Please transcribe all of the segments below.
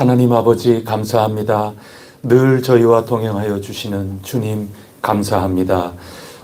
하나님 아버지 감사합니다. 늘 저희와 동행하여 주시는 주님 감사합니다.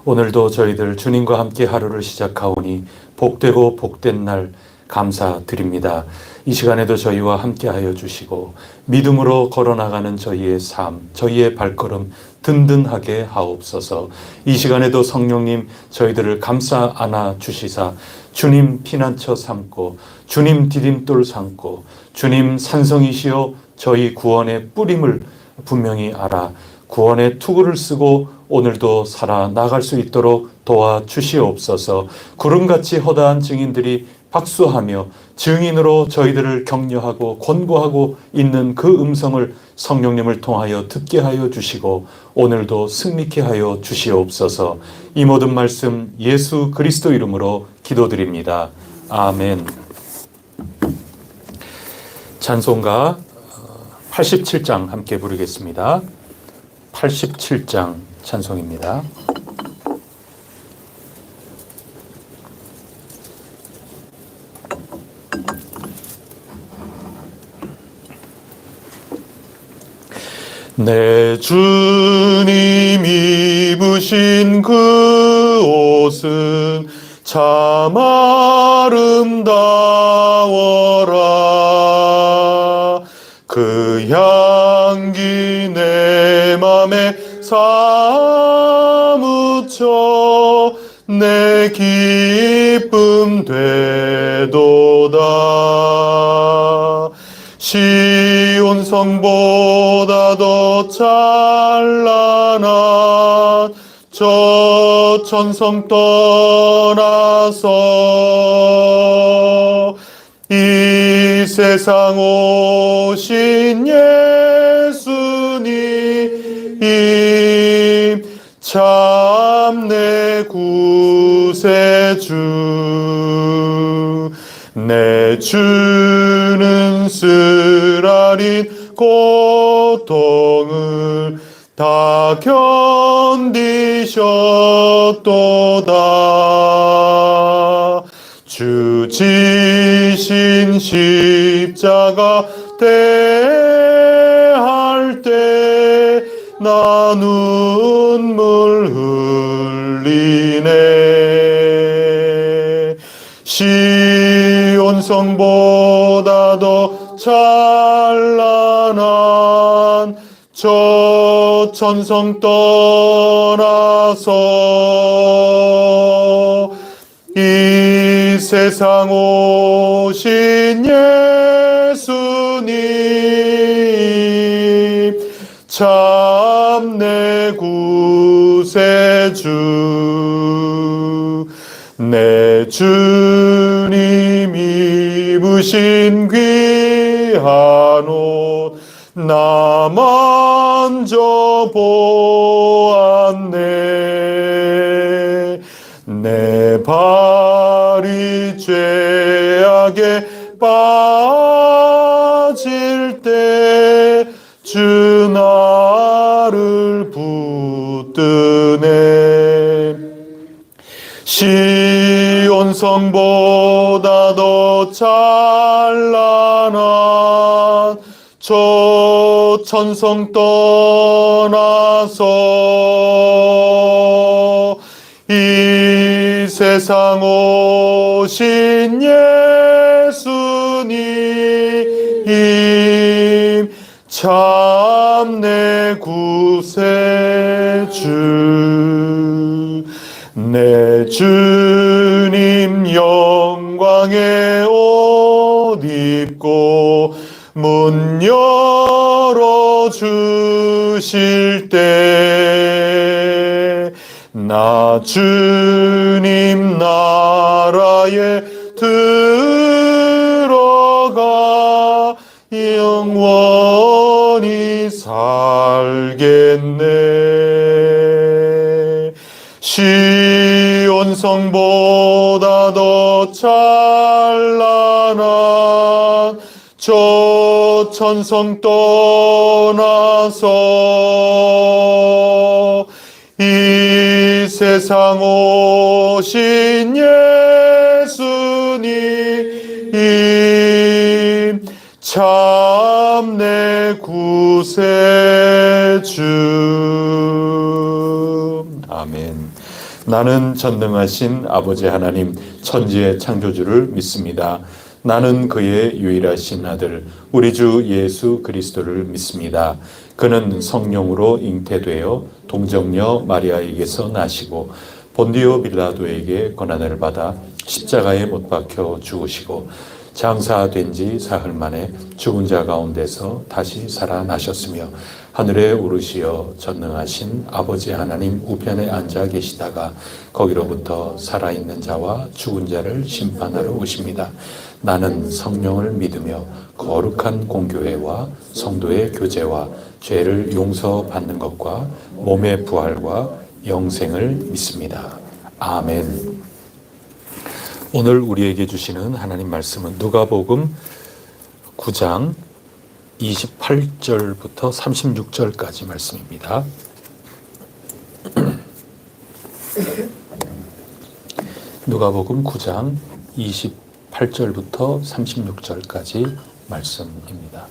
오늘도 저희들 주님과 함께 하루를 시작하오니 복되고 복된 날 감사드립니다. 이 시간에도 저희와 함께하여 주시고 믿음으로 걸어나가는 저희의 삶, 저희의 발걸음 든든하게 하옵소서. 이 시간에도 성령님 저희들을 감싸 안아 주시사 주님 피난처 삼고 주님 디딤돌 삼고 주님 산성이시여 저희 구원의 뿌림을 분명히 알아 구원의 투구를 쓰고 오늘도 살아나갈 수 있도록 도와주시옵소서. 구름같이 허다한 증인들이 박수하며 증인으로 저희들을 격려하고 권고하고 있는 그 음성을 성령님을 통하여 듣게 하여 주시고 오늘도 승리케 하여 주시옵소서. 이 모든 말씀 예수 그리스도 이름으로 기도드립니다. 아멘. 찬송가 87장 함께 부르겠습니다. 87장 찬송입니다. 내 주님 입으신 그 옷은 참 아름다워라. 그 향기 내 맘에 사무쳐 내 기쁨 되도다. 시온 성보다 더 찬란한 저 천성 떠나서 이 세상 오신 예수님 참 내 구세주. 내 주는 쓰라린 고통을 다 견디셨도다. 주 지신 십자가 대할 때 나 눈물 흘리네. 시온 성보다 더 찬란한 저 천성 떠나서 이 세상 오신 예수님 참 내 구세주. 내 주님 입으신 귀한 옷 나 만져 보았네. 내 발이 죄악에 빠질 때 주 나를 붙드네. 시온 성보다 더 찬란한 저 천성 떠나서 이 세상 오신 예수님 참 내 구세주. 내 주님 영광의 옷 입고 문 열어주실 때 나 주님 나라에 들어가 영원히 살겠네. 시온 성보다 더 찬란한 저 천성 떠나서 이 세상 오신 예수님 참 내 내 구세주. 아멘. 나는 전능하신 아버지 하나님 천지의 창조주를 믿습니다. 나는 그의 유일하신 아들 우리 주 예수 그리스도를 믿습니다. 그는 성령으로 잉태되어 동정녀 마리아에게서 나시고 본디오 빌라도에게 고난을 받아 십자가에 못 박혀 죽으시고 장사된 지 사흘 만에 죽은 자 가운데서 다시 살아나셨으며 하늘에 오르시어 전능하신 아버지 하나님 우편에 앉아 계시다가 거기로부터 살아있는 자와 죽은 자를 심판하러 오십니다. 나는 성령을 믿으며 거룩한 공교회와 성도의 교제와 죄를 용서받는 것과 몸의 부활과 영생을 믿습니다. 아멘. 오늘 우리에게 주시는 하나님 말씀은 누가복음 9장 28절부터 36절까지 말씀입니다. 누가복음 9장 28절부터 36절까지 말씀입니다.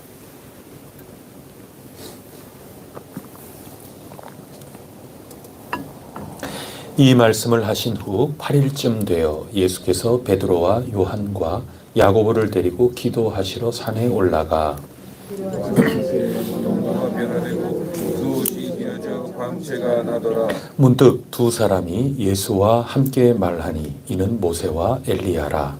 이 말씀을 하신 후 8일쯤 되어 예수께서 베드로와 요한과 야고보를 데리고 기도하시러 산에 올라가 문득 두 사람이 예수와 함께 말하니 이는 모세와 엘리야라.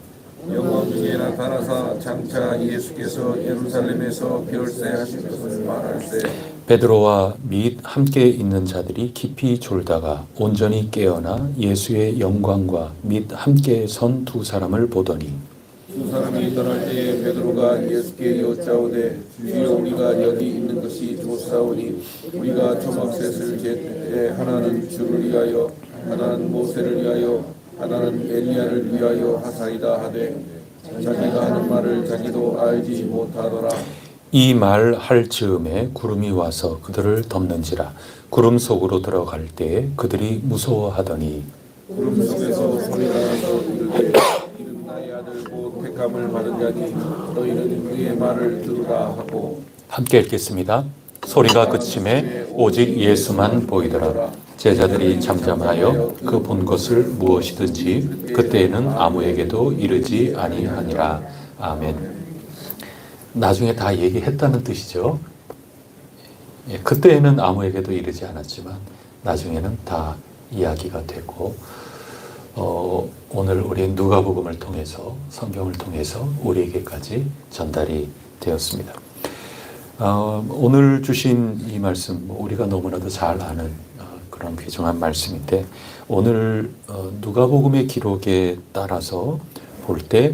영광 중에 나타나사 장차 예수께서 예루살렘에서 별세하실 것을 말할세. 베드로와 및 함께 있는 자들이 깊이 졸다가 온전히 깨어나 예수의 영광과 및 함께 선 두 사람을 보더니 두 사람이 떠날 때에 베드로가 예수께 여짜오되 주여 우리가 여기 있는 것이 좋사오니 우리가 초막셋을 제때 하나는 주를 위하여 하나는 모세를 위하여 하나는 엘리야를 위하여 하사이다 하되 자기가 하는 말을 자기도 알지 못하더라. 이 말 할 즈음에 구름이 와서 그들을 덮는지라. 구름 속으로 들어갈 때에 그들이 무서워하더니 구름 속에서 소리가 나서 이르되 이는 나의 아들 곧 택함을 받은 자니 너희는 그의 말을 들으라 하고. 함께 읽겠습니다. 소리가 그침에 오직 예수만 보이더라. 제자들이 잠잠하여 그 본 것을 무엇이든지 그때에는 아무에게도 이르지 아니하니라. 아멘. 나중에 다 얘기했다는 뜻이죠. 그때에는 아무에게도 이르지 않았지만 나중에는 다 이야기가 되고 오늘 우리 누가복음을 통해서 성경을 통해서 우리에게까지 전달이 되었습니다. 오늘 주신 이 말씀 우리가 너무나도 잘 아는 그런 귀중한 말씀인데 오늘 누가복음의 기록에 따라서 볼 때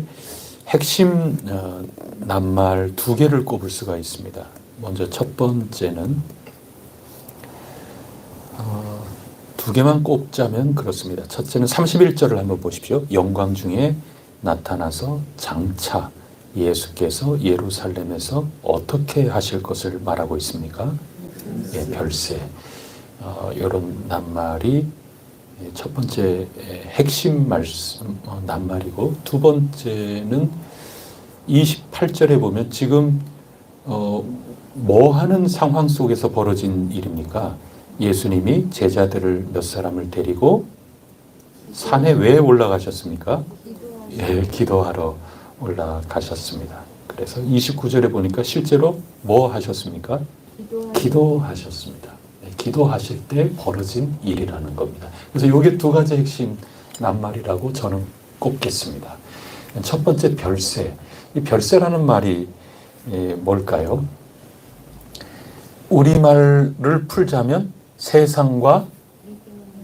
핵심 낱말 두 개를 꼽을 수가 있습니다. 먼저 첫 번째는 두 개만 꼽자면 그렇습니다. 첫째는 31절을 한번 보십시오. 영광 중에 나타나서 장차 예수께서 예루살렘에서 어떻게 하실 것을 말하고 있습니까? 예, 별세. 이런 낱말이 첫 번째 핵심 말씀 낱말이고 두 번째는 28절에 보면 지금 뭐 하는 상황 속에서 벌어진 일입니까? 예수님이 제자들을 몇 사람을 데리고 산에 왜 올라가셨습니까? 예, 기도하러 올라가셨습니다. 그래서 29절에 보니까 실제로 뭐 하셨습니까? 기도하셨습니다. 기도하실 때 벌어진 일이라는 겁니다. 그래서 이게 두 가지 핵심 낱말이라고 저는 꼽겠습니다. 첫 번째 별세. 이 별세라는 말이 뭘까요? 우리말을 풀자면 세상과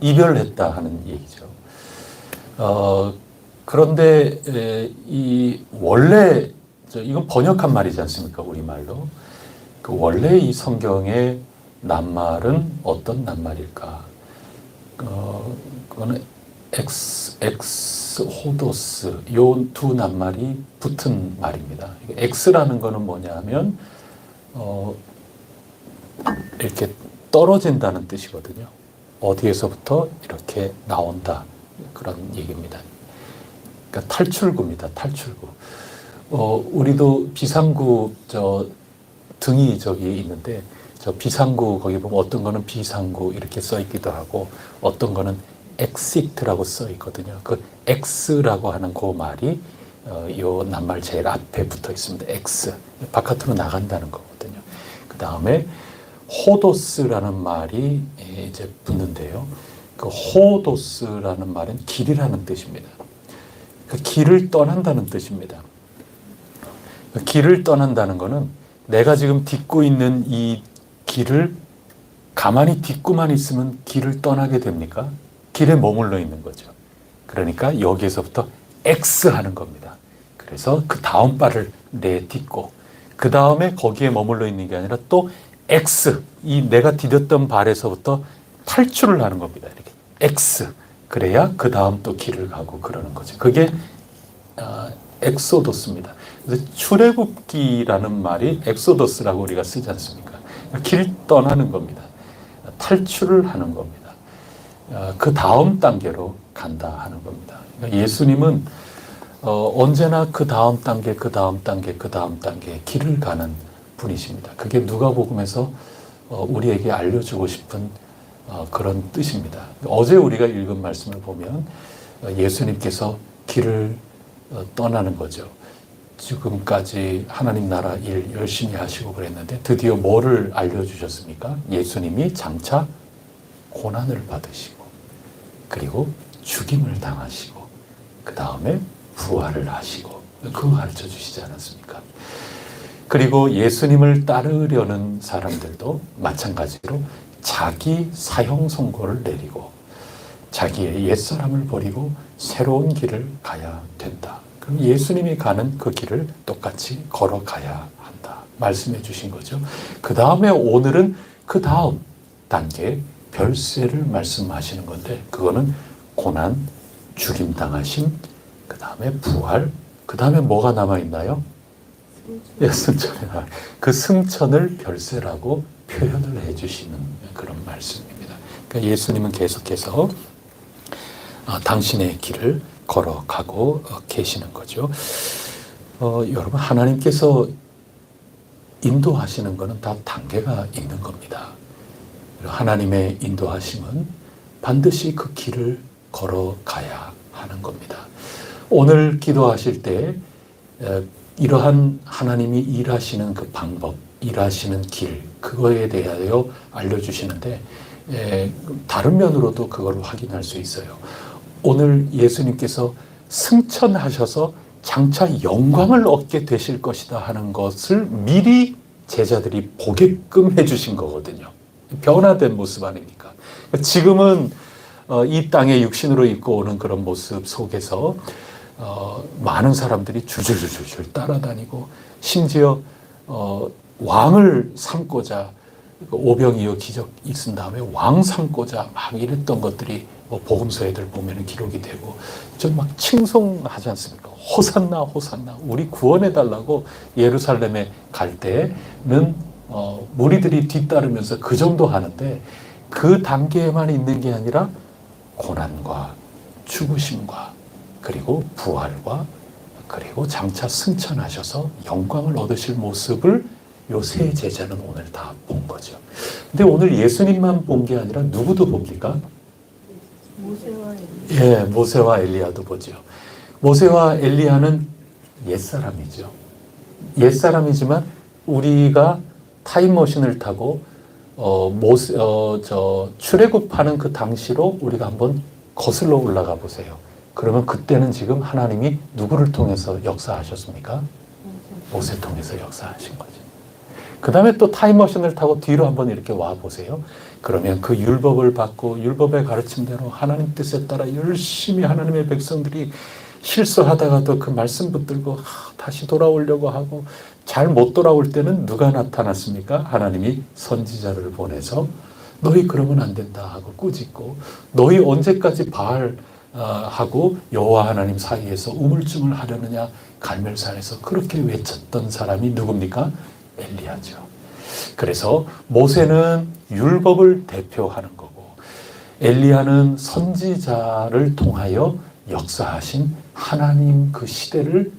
이별했다 하는 얘기죠. 그런데 이 원래 이건 번역한 말이지 않습니까? 우리말로. 그 원래 이 성경의 낱말은 어떤 낱말일까? 그거는 엑스호도스 요 두 낱말이 붙은 말입니다. 엑스라는 거는 뭐냐면 이렇게 떨어진다는 뜻이거든요. 어디에서부터 이렇게 나온다 그런 얘기입니다. 그러니까 탈출구입니다. 탈출구. 우리도 비상구 등이 저기 있는데 저 비상구 거기 보면 어떤 거는 비상구 이렇게 써 있기도 하고 어떤 거는 exit라고 써 있거든요. 그 X라고 하는 그 말이 요 낱말 제일 앞에 붙어 있습니다. X. 바깥으로 나간다는 거거든요. 그 다음에 호도스라는 말이 이제 붙는데요. 그 호도스라는 말은 길이라는 뜻입니다. 그 길을 떠난다는 뜻입니다. 그 길을 떠난다는 거는 내가 지금 딛고 있는 이 길을 가만히 딛고만 있으면 길을 떠나게 됩니까? 길에 머물러 있는 거죠. 그러니까 여기에서부터 X 하는 겁니다. 그래서 그 다음 발을 내딛고 그 다음에 거기에 머물러 있는 게 아니라 또 X, 이 내가 디뎠던 발에서부터 탈출을 하는 겁니다. 이렇게 X. 그래야 그 다음 또 길을 가고 그러는 거죠. 그게 엑소더스입니다. 그래서 출애굽기라는 말이 엑소더스라고 우리가 쓰지 않습니까? 길 떠나는 겁니다. 탈출을 하는 겁니다. 그 다음 단계로 간다 하는 겁니다. 그러니까 예수님은 언제나 그 다음 단계, 그 다음 단계, 그 다음 단계 길을 가는 분이십니다. 그게 누가복음에서 우리에게 알려주고 싶은 그런 뜻입니다. 어제 우리가 읽은 말씀을 보면 예수님께서 길을 떠나는 거죠. 지금까지 하나님 나라 일 열심히 하시고 그랬는데 드디어 뭐를 알려주셨습니까? 예수님이 장차 고난을 받으시고 그리고 죽임을 당하시고 그 다음에 부활을 하시고 그거 가르쳐 주시지 않았습니까? 그리고 예수님을 따르려는 사람들도 마찬가지로 자기 사형 선고를 내리고 자기의 옛사람을 버리고 새로운 길을 가야 된다. 그럼 예수님이 가는 그 길을 똑같이 걸어가야 한다. 말씀해 주신 거죠. 그 다음에 오늘은 그 다음 단계 별세를 말씀하시는 건데 그거는 고난, 죽임 당하심, 그 다음에 부활, 그 다음에 뭐가 남아있나요? 승천이나 그 승천을 별세라고 표현을 해주시는 그런 말씀입니다. 그러니까 예수님은 계속해서 당신의 길을 걸어가고 계시는 거죠. 여러분 하나님께서 인도하시는 것은 다 단계가 있는 겁니다. 하나님의 인도하심은 반드시 그 길을 걸어가야 하는 겁니다. 오늘 기도하실 때 이러한 하나님이 일하시는 그 방법, 일하시는 길, 그거에 대하여 알려주시는데 다른 면으로도 그걸 확인할 수 있어요. 오늘 예수님께서 승천하셔서 장차 영광을 얻게 되실 것이다 하는 것을 미리 제자들이 보게끔 해주신 거거든요. 변화된 모습 아닙니까? 지금은 이 땅에 육신으로 입고 오는 그런 모습 속에서 많은 사람들이 줄줄줄줄 따라다니고 심지어 왕을 삼고자 오병이어 기적 있은 다음에 왕 삼고자 막 이랬던 것들이 복음서에들 보면 기록이 되고 좀 막 칭송하지 않습니까? 호산나 호산나 우리 구원해 달라고 예루살렘에 갈 때는 무리들이 뒤따르면서 그 정도 하는데 그 단계에만 있는 게 아니라 고난과 죽으심과 그리고 부활과 그리고 장차 승천하셔서 영광을 얻으실 모습을 요 세 제자는 오늘 다 본 거죠. 근데 오늘 예수님만 본 게 아니라 누구도 봅니까? 모세와 엘리야도 보죠. 모세와 엘리야는 옛사람이죠. 옛사람이지만 우리가 타임머신을 타고 출애굽하는 그 당시로 우리가 한번 거슬러 올라가 보세요. 그러면 그때는 지금 하나님이 누구를 통해서 역사하셨습니까? 모세 통해서 역사하신 거죠. 그 다음에 또 타임머신을 타고 뒤로 한번 이렇게 와 보세요. 그러면 그 율법을 받고 율법의 가르침대로 하나님 뜻에 따라 열심히 하나님의 백성들이 실수하다가도 그 말씀 붙들고 다시 돌아오려고 하고 잘 못 돌아올 때는 누가 나타났습니까? 하나님이 선지자를 보내서 너희 그러면 안 된다 하고 꾸짖고 너희 언제까지 바알하고 여호와 하나님 사이에서 우물쭈물 하려느냐 갈멜산에서 그렇게 외쳤던 사람이 누굽니까? 엘리야죠. 그래서 모세는 율법을 대표하는 거고 엘리야는 선지자를 통하여 역사하신 하나님 그 시대를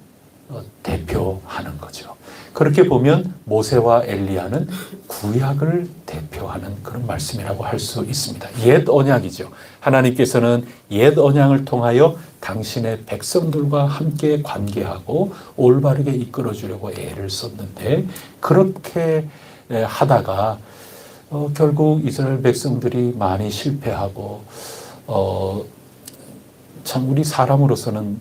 대표하는 거죠. 그렇게 보면 모세와 엘리야는 구약을 대표하는 그런 말씀이라고 할 수 있습니다. 옛 언약이죠. 하나님께서는 옛 언약을 통하여 당신의 백성들과 함께 관계하고 올바르게 이끌어 주려고 애를 썼는데, 그렇게 하다가 결국 이스라엘 백성들이 많이 실패하고 참 우리 사람으로서는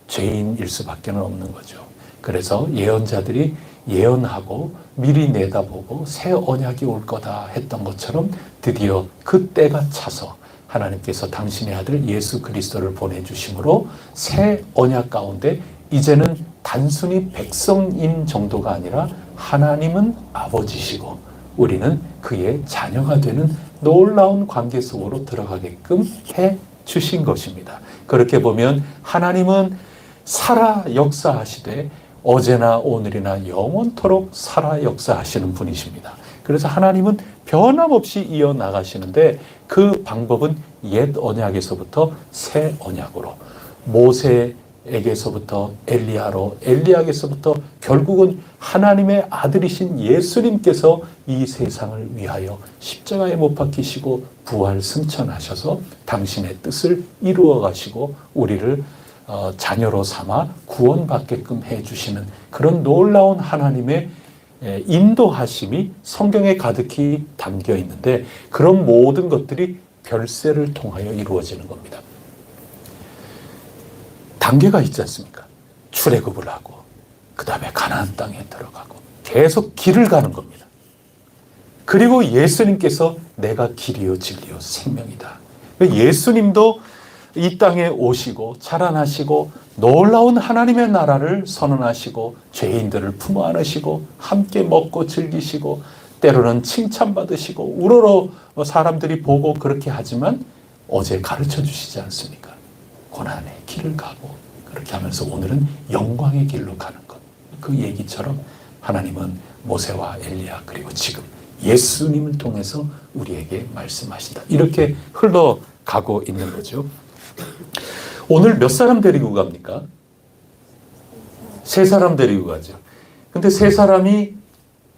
죄인일 수밖에 없는 거죠. 그래서 예언자들이 예언하고 미리 내다보고 새 언약이 올 거다 했던 것처럼 드디어 그 때가 차서 하나님께서 당신의 아들 예수 그리스도를 보내주심으로 새 언약 가운데 이제는 단순히 백성인 정도가 아니라 하나님은 아버지시고 우리는 그의 자녀가 되는 놀라운 관계 속으로 들어가게끔 해 주신 것입니다. 그렇게 보면 하나님은 살아 역사하시되 어제나 오늘이나 영원토록 살아 역사하시는 분이십니다. 그래서 하나님은 변함없이 이어나가시는데 그 방법은 옛 언약에서부터 새 언약으로, 모세에게서부터 엘리야로, 엘리야에게서부터 결국은 하나님의 아들이신 예수님께서 이 세상을 위하여 십자가에 못 박히시고 부활 승천하셔서 당신의 뜻을 이루어 가시고 우리를 자녀로 삼아 구원받게끔 해주시는 그런 놀라운 하나님의 인도하심이 성경에 가득히 담겨 있는데, 그런 모든 것들이 별세를 통하여 이루어지는 겁니다. 단계가 있지 않습니까? 출애굽을 하고 그 다음에 가나안 땅에 들어가고 계속 길을 가는 겁니다. 그리고 예수님께서 내가 길이요 진리요 생명이다. 예수님도 이 땅에 오시고 자라나시고 놀라운 하나님의 나라를 선언하시고 죄인들을 품어 안으시고 함께 먹고 즐기시고 때로는 칭찬받으시고 우러러 사람들이 보고 그렇게 하지만 어제 가르쳐 주시지 않습니까? 고난의 길을 가고 그렇게 하면서 오늘은 영광의 길로 가는 것. 그 얘기처럼 하나님은 모세와 엘리야 그리고 지금 예수님을 통해서 우리에게 말씀하신다. 이렇게 흘러가고 있는 거죠. 오늘 몇 사람 데리고 갑니까? 3사람 데리고 가죠. 근데 3사람이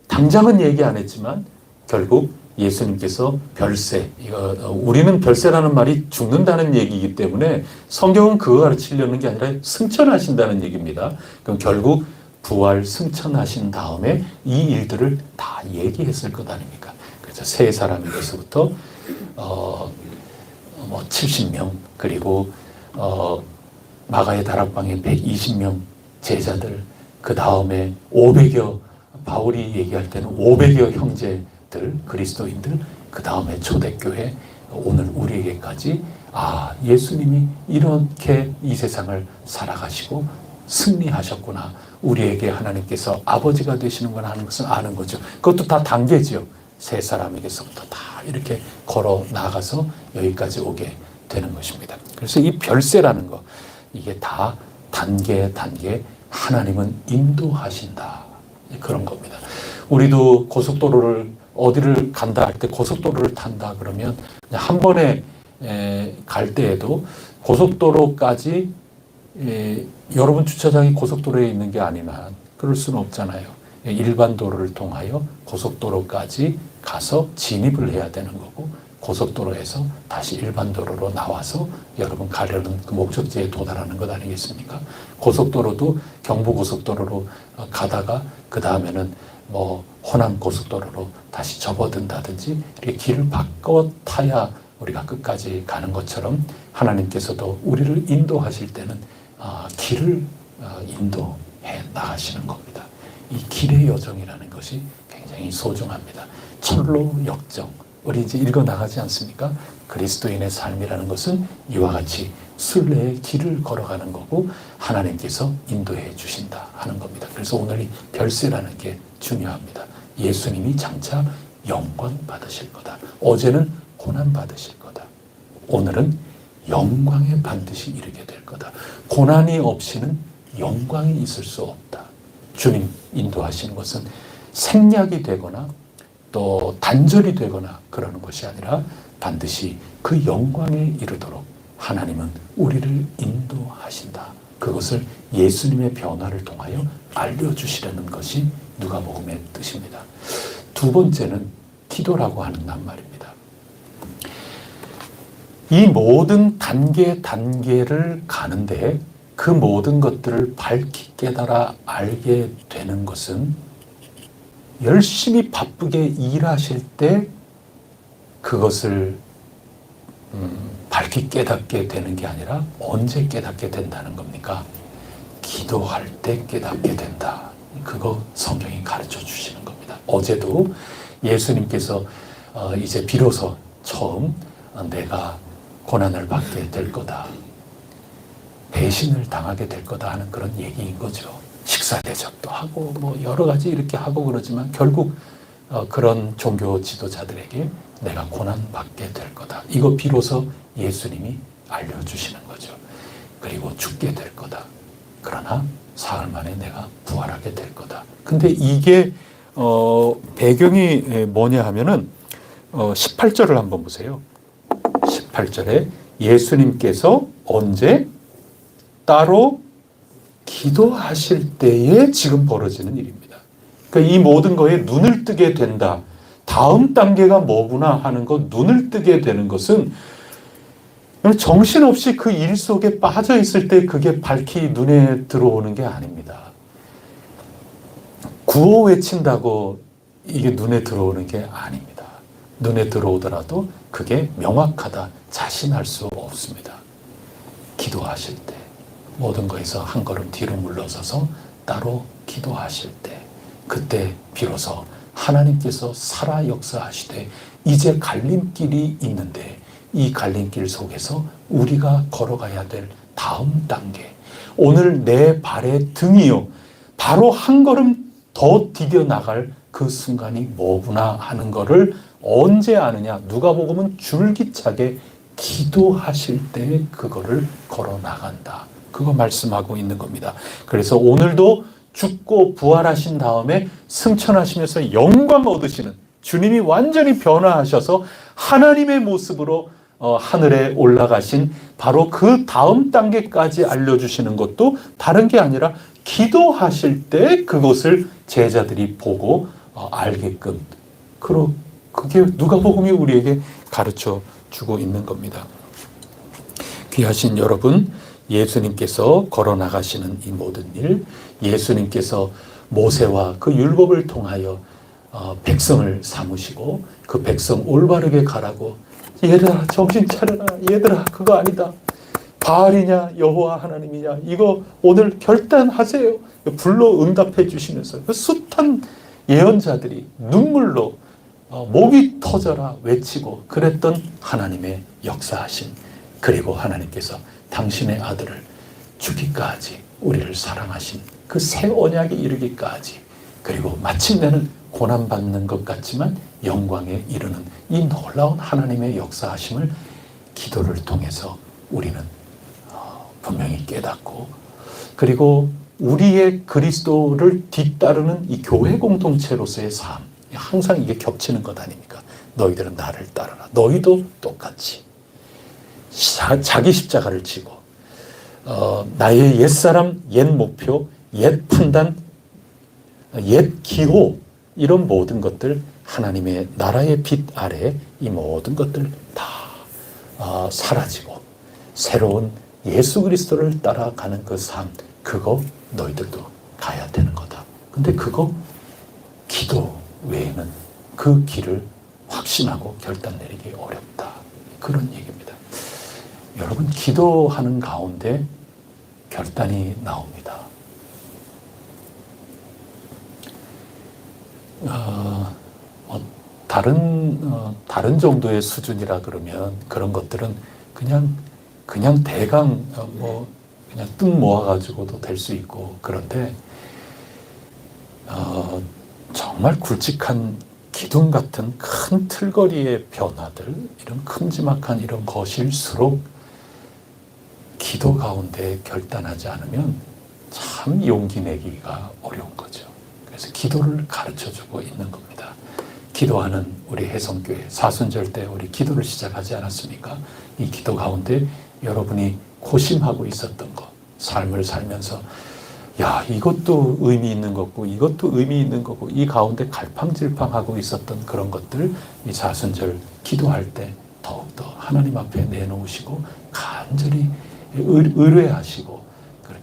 당장은 얘기 안 했지만 결국 예수님께서 별세, 우리는 별세라는 말이 죽는다는 얘기이기 때문에 성경은 그거 가르치려는 게 아니라 승천하신다는 얘기입니다. 그럼 결국 부활 승천하신 다음에 이 일들을 다 얘기했을 것 아닙니까? 그래서 3사람에게서부터 70명, 그리고 마가의 다락방에 120명 제자들, 그 다음에 500여, 바울이 얘기할 때는 500여 형제들, 그리스도인들, 그 다음에 초대교회, 오늘 우리에게까지 예수님이 이렇게 이 세상을 살아가시고 승리하셨구나, 우리에게 하나님께서 아버지가 되시는구나 하는 것을 아는 거죠. 그것도 다 단계죠. 3사람에게서부터 다 이렇게 걸어 나가서 여기까지 오게 되는 것입니다. 그래서 이 별세라는 거, 이게 다 단계 하나님은 인도하신다, 그런 겁니다. 우리도 고속도로를 어디를 간다 할 때 고속도로를 탄다 그러면 한 번에 갈 때에도 고속도로까지 여러분 주차장이 고속도로에 있는 게 아니면 그럴 수는 없잖아요. 일반 도로를 통하여 고속도로까지 가서 진입을 해야 되는 거고, 고속도로에서 다시 일반 도로로 나와서 여러분 가려는 그 목적지에 도달하는 것 아니겠습니까? 고속도로도 경부고속도로로 가다가 그 다음에는 호남 고속도로로 다시 접어든다든지 이렇게 길을 바꿔 타야 우리가 끝까지 가는 것처럼 하나님께서도 우리를 인도하실 때는 길을 인도해 나가시는 겁니다. 이 길의 여정이라는 것이 굉장히 소중합니다. 철로 역정, 우리 이제 읽어 나가지 않습니까? 그리스도인의 삶이라는 것은 이와 같이 순례의 길을 걸어가는 거고 하나님께서 인도해 주신다 하는 겁니다. 그래서 오늘 이 별세라는 게 중요합니다. 예수님이 장차 영광 받으실 거다. 어제는 고난 받으실 거다. 오늘은 영광에 반드시 이르게 될 거다. 고난이 없이는 영광이 있을 수 없다. 주님 인도하시는 것은 생략이 되거나 또 단절이 되거나 그러는 것이 아니라 반드시 그 영광에 이르도록 하나님은 우리를 인도하신다. 그것을 예수님의 변화를 통하여 알려주시려는 것이 누가복음의 뜻입니다. 두 번째는 기도라고 하는 말입니다. 이 모든 단계를 가는데 그 모든 것들을 밝히 깨달아 알게 되는 것은 열심히 바쁘게 일하실 때 그것을 밝히 깨닫게 되는 게 아니라 언제 깨닫게 된다는 겁니까? 기도할 때 깨닫게 된다. 그거 성경이 가르쳐 주시는 겁니다. 어제도 예수님께서 이제 비로소 처음 내가 고난을 받게 될 거다, 배신을 당하게 될 거다 하는 그런 얘기인 거죠. 식사 대접도 하고 뭐 여러 가지 이렇게 하고 그러지만 결국 그런 종교 지도자들에게 내가 고난받게 될 거다. 이거 비로소 예수님이 알려주시는 거죠. 그리고 죽게 될 거다. 그러나 사흘 만에 내가 부활하게 될 거다. 근데 이게 배경이 뭐냐 하면은 18절을 한번 보세요. 18절에 예수님께서 언제 따로 기도하실 때에 지금 벌어지는 일입니다. 그러니까 이 모든 거에 눈을 뜨게 된다. 다음 단계가 뭐구나 하는 것, 눈을 뜨게 되는 것은 정신없이 그 일 속에 빠져 있을 때 그게 밝히 눈에 들어오는 게 아닙니다. 구호 외친다고 이게 눈에 들어오는 게 아닙니다. 눈에 들어오더라도 그게 명확하다, 자신할 수 없습니다. 기도하실 때, 모든 것에서 한 걸음 뒤로 물러서서 따로 기도하실 때, 그때 비로소 하나님께서 살아 역사하시되 이제 갈림길이 있는데 이 갈림길 속에서 우리가 걸어가야 될 다음 단계, 오늘 내 발의 등이요 바로 한 걸음 더 디뎌 나갈 그 순간이 뭐구나 하는 거를 언제 아느냐? 누가복음은 줄기차게 기도하실 때 그거를 걸어 나간다. 그거 말씀하고 있는 겁니다. 그래서 오늘도 죽고 부활하신 다음에 승천하시면서 영광 얻으시는 주님이 완전히 변화하셔서 하나님의 모습으로 하늘에 올라가신 바로 그 다음 단계까지 알려주시는 것도 다른 게 아니라 기도하실 때 그것을 제자들이 보고 알게끔, 그게 누가복음이 우리에게 가르쳐 주고 있는 겁니다. 귀하신 여러분, 예수님께서 걸어 나가시는 이 모든 일, 예수님께서 모세와 그 율법을 통하여 백성을 삼으시고 그 백성 올바르게 가라고, 얘들아 정신 차려라, 얘들아 그거 아니다, 바알이냐 여호와 하나님이냐 이거 오늘 결단하세요, 불러 응답해 주시면서 그 숱한 예언자들이 눈물로 목이 터져라 외치고 그랬던 하나님의 역사하심, 그리고 하나님께서 당신의 아들을 주기까지 우리를 사랑하신 그 새 언약에 이르기까지, 그리고 마침내는 고난받는 것 같지만 영광에 이르는 이 놀라운 하나님의 역사하심을 기도를 통해서 우리는 분명히 깨닫고, 그리고 우리의 그리스도를 뒤따르는 이 교회 공동체로서의 삶, 항상 이게 겹치는 것 아닙니까? 너희들은 나를 따르라. 너희도 똑같이 자기 십자가를 지고 나의 옛사람, 옛 목표, 옛 판단, 옛 기호, 이런 모든 것들, 하나님의 나라의 빛 아래 이 모든 것들 다 사라지고 새로운 예수 그리스도를 따라가는 그 삶, 그거 너희들도 가야 되는 거다. 근데 그거 기도 외에는 그 길을 확신하고 결단 내리기 어렵다. 그런 얘기입니다. 여러분, 기도하는 가운데 결단이 나옵니다. 다른 정도의 수준이라 그러면 그런 것들은 그냥 대강 그냥 뜻 모아가지고도 될 수 있고, 그런데 정말 굵직한 기둥 같은 큰 틀거리의 변화들, 이런 큼지막한 이런 것일수록 기도 가운데 결단하지 않으면 참 용기 내기가 어려운 거죠. 그래서 기도를 가르쳐주고 있는 겁니다. 기도하는 우리 혜성교회 사순절 때 우리 기도를 시작하지 않았습니까? 이 기도 가운데 여러분이 고심하고 있었던 것, 삶을 살면서 야, 이것도 의미 있는 거고 이것도 의미 있는 거고 이 가운데 갈팡질팡하고 있었던 그런 것들 이 사순절 기도할 때 더욱더 하나님 앞에 내놓으시고 간절히 의뢰하시고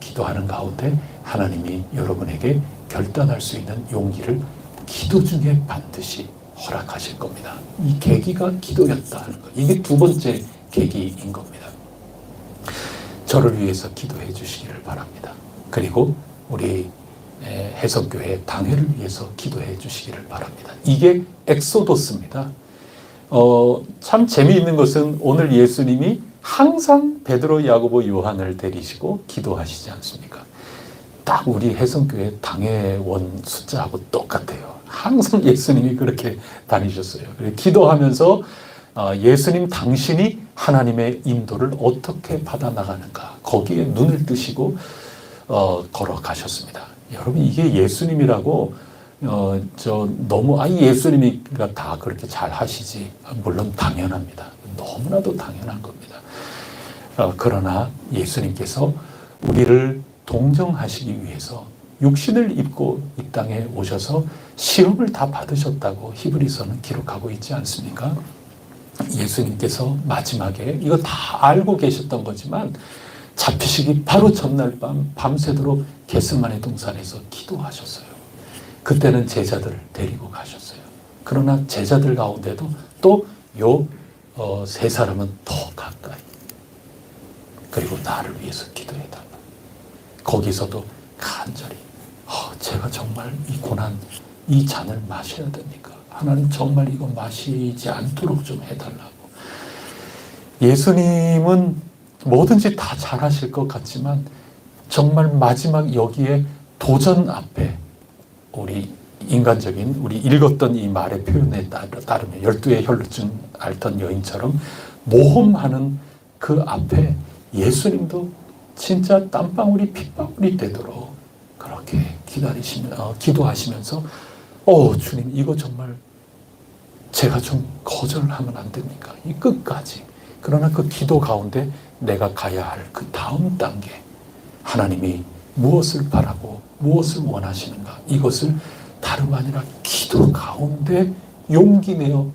기도하는 가운데 하나님이 여러분에게 결단할 수 있는 용기를 기도 중에 반드시 허락하실 겁니다. 이 계기가 기도였다 하는 것. 이게 두 번째 계기인 겁니다. 저를 위해서 기도해 주시기를 바랍니다. 그리고 우리 해성교회 당회를 위해서 기도해 주시기를 바랍니다. 이게 엑소도스입니다. 참 재미있는 것은 오늘 예수님이 항상 베드로, 야고보, 요한을 데리시고 기도하시지 않습니까? 딱 우리 해성교회 당회원 숫자하고 똑같아요. 항상 예수님이 그렇게 다니셨어요. 기도하면서 예수님 당신이 하나님의 인도를 어떻게 받아나가는가 거기에 눈을 뜨시고 걸어가셨습니다. 여러분 이게 예수님이라고 너무 예수님이가 다 그렇게 잘 하시지 물론 당연합니다. 너무나도 당연한 겁니다. 그러나 예수님께서 우리를 동정하시기 위해서 육신을 입고 이 땅에 오셔서 시험을 다 받으셨다고 히브리서는 기록하고 있지 않습니까? 예수님께서 마지막에 이거 다 알고 계셨던 거지만 잡히시기 바로 전날 밤새도록 겟세마네 동산에서 기도하셨어요. 그때는 제자들을 데리고 가셨어요. 그러나 제자들 가운데도 또 세 사람은 더 가까이 그리고 나를 위해서 기도해달라. 거기서도 간절히 제가 정말 이 고난 이 잔을 마셔야 됩니까? 하나님 정말 이거 마시지 않도록 좀 해달라고. 예수님은 뭐든지 다 잘하실 것 같지만 정말 마지막 여기에 도전 앞에 우리 인간적인 우리 읽었던 이 말의 표현에 따르면 12의 혈루증 앓던 여인처럼 모험하는 그 앞에 예수님도 진짜 땀방울이 핏방울이 되도록 그렇게 기도하시면서 주님 이거 정말 제가 좀 거절하면 안 됩니까? 이 끝까지. 그러나 그 기도 가운데 내가 가야 할 그 다음 단계 하나님이 무엇을 바라고 무엇을 원하시는가 이것을 다름 아니라 기도 가운데 용기 내어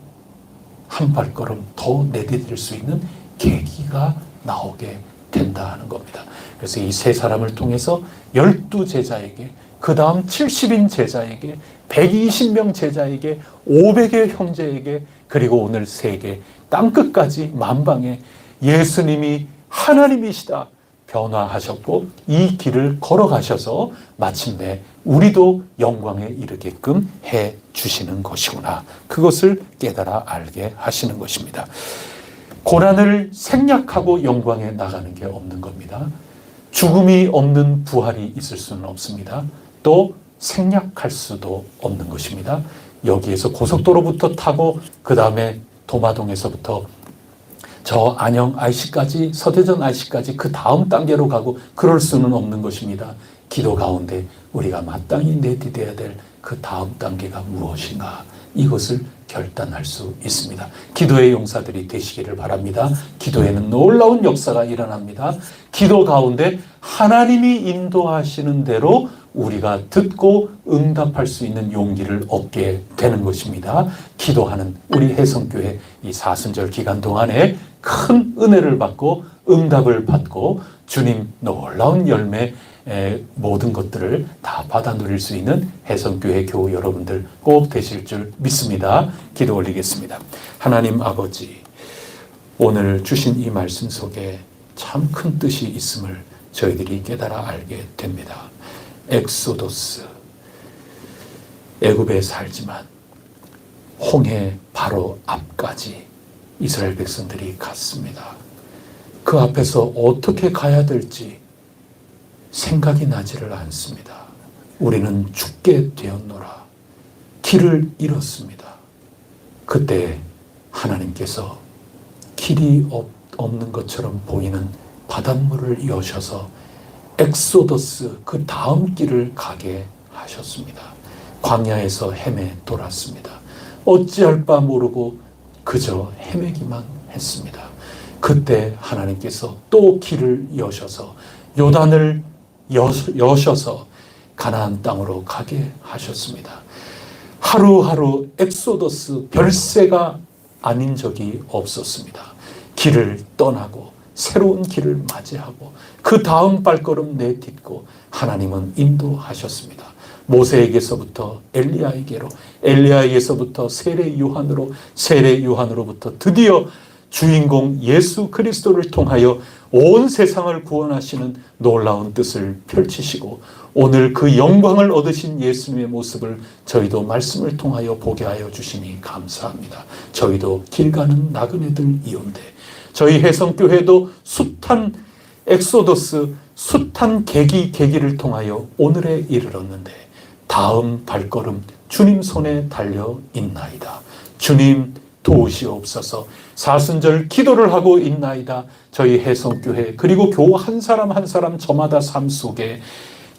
한 발걸음 더 내디딜 수 있는 계기가 나오게 된다는 겁니다. 그래서 이 세 사람을 통해서 12제자에게 그 다음 70인 제자에게 120명 제자에게 500의 형제에게 그리고 오늘 세계 땅끝까지 만방에 예수님이 하나님이시다 변화하셨고 이 길을 걸어가셔서 마침내 우리도 영광에 이르게끔 해 주시는 것이구나. 그것을 깨달아 알게 하시는 것입니다. 고난을 생략하고 영광에 나가는 게 없는 겁니다. 죽음이 없는 부활이 있을 수는 없습니다. 또 생략할 수도 없는 것입니다. 여기에서 고속도로부터 타고 그 다음에 도마동에서부터 저 안영 IC까지 서대전 IC까지 그 다음 단계로 가고 그럴 수는 없는 것입니다. 기도 가운데 우리가 마땅히 내디뎌야 될 그 다음 단계가 무엇인가 이것을 결단할 수 있습니다. 기도의 용사들이 되시기를 바랍니다. 기도에는 놀라운 역사가 일어납니다. 기도 가운데 하나님이 인도하시는 대로 우리가 듣고 응답할 수 있는 용기를 얻게 되는 것입니다. 기도하는 우리 해성교회 이 사순절 기간 동안에 큰 은혜를 받고 응답을 받고 주님 놀라운 열매 모든 것들을 다 받아 누릴 수 있는 해성교회 교우 여러분들 꼭 되실 줄 믿습니다. 기도 올리겠습니다. 하나님 아버지, 오늘 주신 이 말씀 속에 참 큰 뜻이 있음을 저희들이 깨달아 알게 됩니다. 엑소도스, 애굽에 살지만 홍해 바로 앞까지 이스라엘 백성들이 갔습니다. 그 앞에서 어떻게 가야 될지 생각이 나지를 않습니다. 우리는 죽게 되었노라. 길을 잃었습니다. 그때 하나님께서 길이 없는 것처럼 보이는 바닷물을 여셔서 엑소더스 그 다음 길을 가게 하셨습니다. 광야에서 헤매 돌았습니다. 어찌할 바 모르고 그저 헤매기만 했습니다. 그때 하나님께서 또 길을 여셔서 요단을 여셔서 가나안 땅으로 가게 하셨습니다. 하루하루 엑소더스 별세가 아닌 적이 없었습니다. 길을 떠나고 새로운 길을 맞이하고 그 다음 발걸음 내딛고 하나님은 인도하셨습니다. 모세에게서부터 엘리야에게로, 엘리야에게서부터 세례 요한으로, 세례 요한으로부터 드디어 주인공 예수 그리스도를 통하여 온 세상을 구원하시는 놀라운 뜻을 펼치시고 오늘 그 영광을 얻으신 예수님의 모습을 저희도 말씀을 통하여 보게 하여 주시니 감사합니다. 저희도 길 가는 나그네들이온데 저희 혜성교회도 숱한 엑소더스, 숱한 계기를 통하여 오늘에 이르렀는데 다음 발걸음 주님 손에 달려 있나이다. 주님 도우시옵소서. 사순절 기도를 하고 있나이다. 저희 혜성교회 그리고 교우 한 사람 한 사람 저마다 삶 속에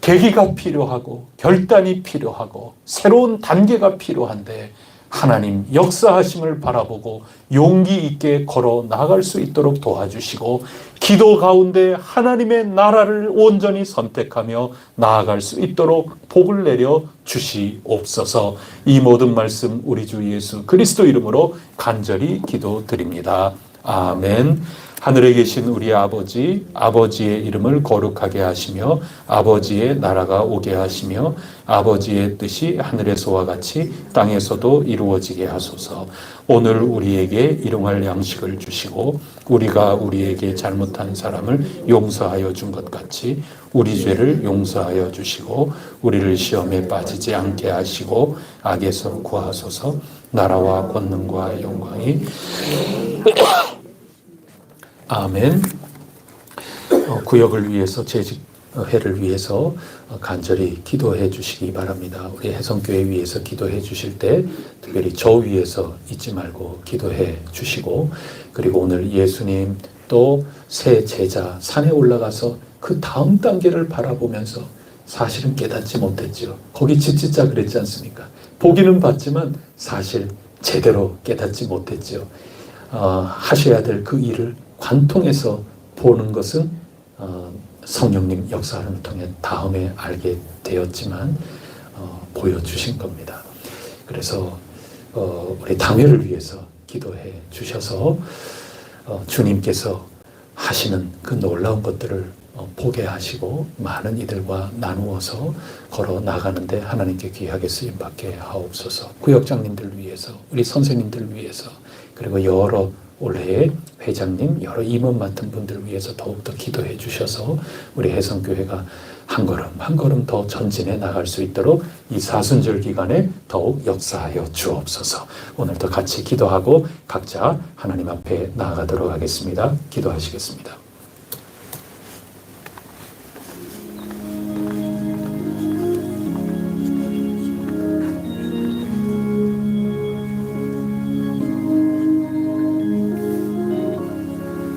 계기가 필요하고 결단이 필요하고 새로운 단계가 필요한데 하나님 역사하심을 바라보고 용기 있게 걸어 나갈 수 있도록 도와주시고 기도 가운데 하나님의 나라를 온전히 선택하며 나아갈 수 있도록 복을 내려 주시옵소서. 이 모든 말씀 우리 주 예수 그리스도 이름으로 간절히 기도드립니다. 아멘. 하늘에 계신 우리 아버지, 아버지의 이름을 거룩하게 하시며 아버지의 나라가 오게 하시며 아버지의 뜻이 하늘에서와 같이 땅에서도 이루어지게 하소서. 오늘 우리에게 일용할 양식을 주시고 우리가 우리에게 잘못한 사람을 용서하여 준 것 같이 우리 죄를 용서하여 주시고 우리를 시험에 빠지지 않게 하시고 악에서 구하소서. 나라와 권능과 영광이 아멘. 구역을 위해서 재직회를 위해서 간절히 기도해 주시기 바랍니다. 우리 혜성교회 위해서 기도해 주실 때 특별히 저 위해서 잊지 말고 기도해 주시고 그리고 오늘 예수님 또 새 제자 산에 올라가서 그 다음 단계를 바라보면서 사실은 깨닫지 못했죠. 거기 짓짓자 그랬지 않습니까? 보기는 봤지만 사실 제대로 깨닫지 못했죠. 하셔야 될 그 일을 관통해서 보는 것은 성령님 역사를 통해 다음에 알게 되었지만 보여주신 겁니다. 그래서 우리 당회를 위해서 기도해 주셔서 주님께서 하시는 그 놀라운 것들을 보게 하시고 많은 이들과 나누어서 걸어 나가는데 하나님께 귀하게 쓰임받게 하옵소서. 구역장님들 위해서, 우리 선생님들 위해서, 그리고 여러 올해의 회장님, 여러 임원 맡은 분들 위해서 더욱더 기도해 주셔서 우리 혜성교회가 한 걸음 한 걸음 더 전진해 나갈 수 있도록 이 사순절 기간에 더욱 역사하여 주옵소서. 오늘도 같이 기도하고 각자 하나님 앞에 나아가도록 하겠습니다. 기도하시겠습니다.